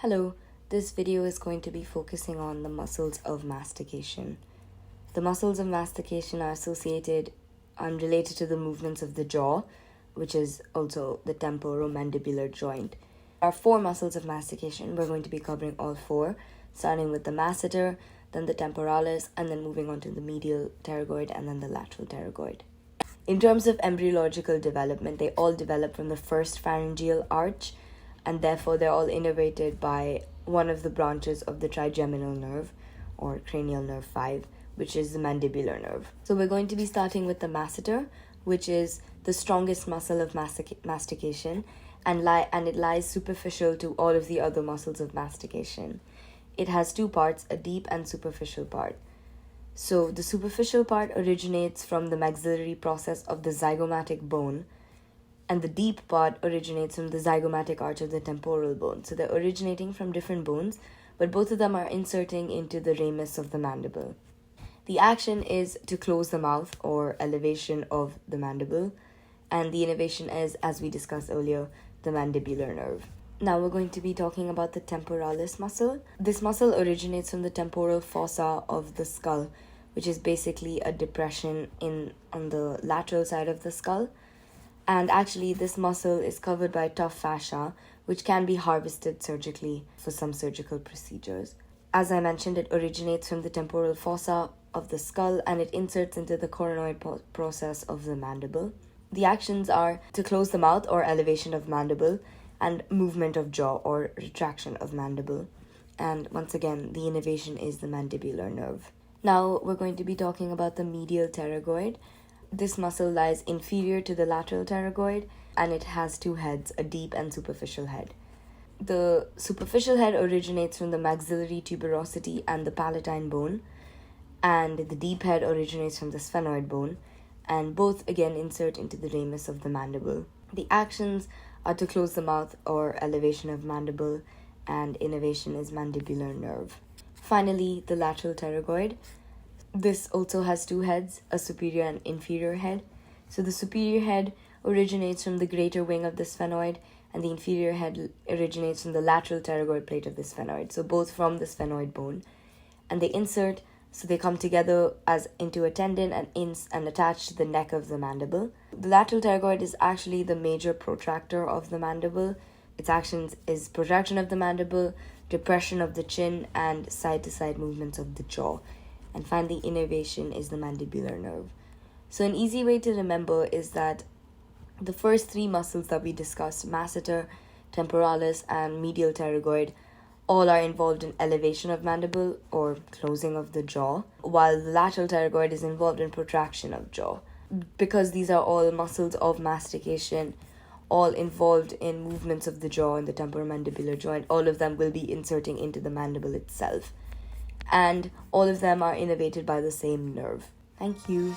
Hello, this video is going to be focusing on the muscles of mastication. The muscles of mastication are associated and related to the movements of the jaw, which is also the temporomandibular joint. There are four muscles of mastication. We're going to be covering all four, starting with the masseter, then the temporalis, and then moving on to the medial pterygoid and then the lateral pterygoid. In terms of embryological development, they all develop from the first pharyngeal arch, and therefore they're all innervated by one of the branches of the trigeminal nerve, or cranial nerve 5, which is the mandibular nerve. So we're going to be starting with the masseter, which is the strongest muscle of mastication, and it lies superficial to all of the other muscles of mastication. It has two parts, a deep and superficial part. So the superficial part originates from the maxillary process of the zygomatic bone, and the deep part originates from the zygomatic arch of the temporal bone. So they're originating from different bones, but both of them are inserting into the ramus of the mandible. The action is to close the mouth, or elevation of the mandible, and the innervation is, as we discussed earlier, the mandibular nerve. Now we're going to be talking about the temporalis muscle. This muscle originates from the temporal fossa of the skull, which is basically a depression on the lateral side of the skull. And actually, this muscle is covered by tough fascia, which can be harvested surgically for some surgical procedures. As I mentioned, it originates from the temporal fossa of the skull, and it inserts into the coronoid process of the mandible. The actions are to close the mouth, or elevation of mandible, and movement of jaw, or retraction of mandible. And once again, the innervation is the mandibular nerve. Now we're going to be talking about the medial pterygoid. This muscle lies inferior to the lateral pterygoid, and it has two heads, a deep and superficial head. The superficial head originates from the maxillary tuberosity and the palatine bone, and the deep head originates from the sphenoid bone, and both again insert into the ramus of the mandible. The actions are to close the mouth, or elevation of mandible, and innervation is mandibular nerve. Finally, the lateral pterygoid. This also has two heads, a superior and inferior head. So the superior head originates from the greater wing of the sphenoid, and the inferior head originates from the lateral pterygoid plate of the sphenoid, so both from the sphenoid bone. And they insert, so they come together as into a tendon and attach to the neck of the mandible. The lateral pterygoid is actually the major protractor of the mandible. Its actions is protraction of the mandible, depression of the chin, and side-to-side movements of the jaw. And finally, innervation is the mandibular nerve. So an easy way to remember is that the first three muscles that we discussed, masseter, temporalis, and medial pterygoid, all are involved in elevation of mandible, or closing of the jaw, while the lateral pterygoid is involved in protraction of jaw. Because these are all muscles of mastication, all involved in movements of the jaw and the temporomandibular joint, all of them will be inserting into the mandible itself. And all of them are innervated by the same nerve. Thank you.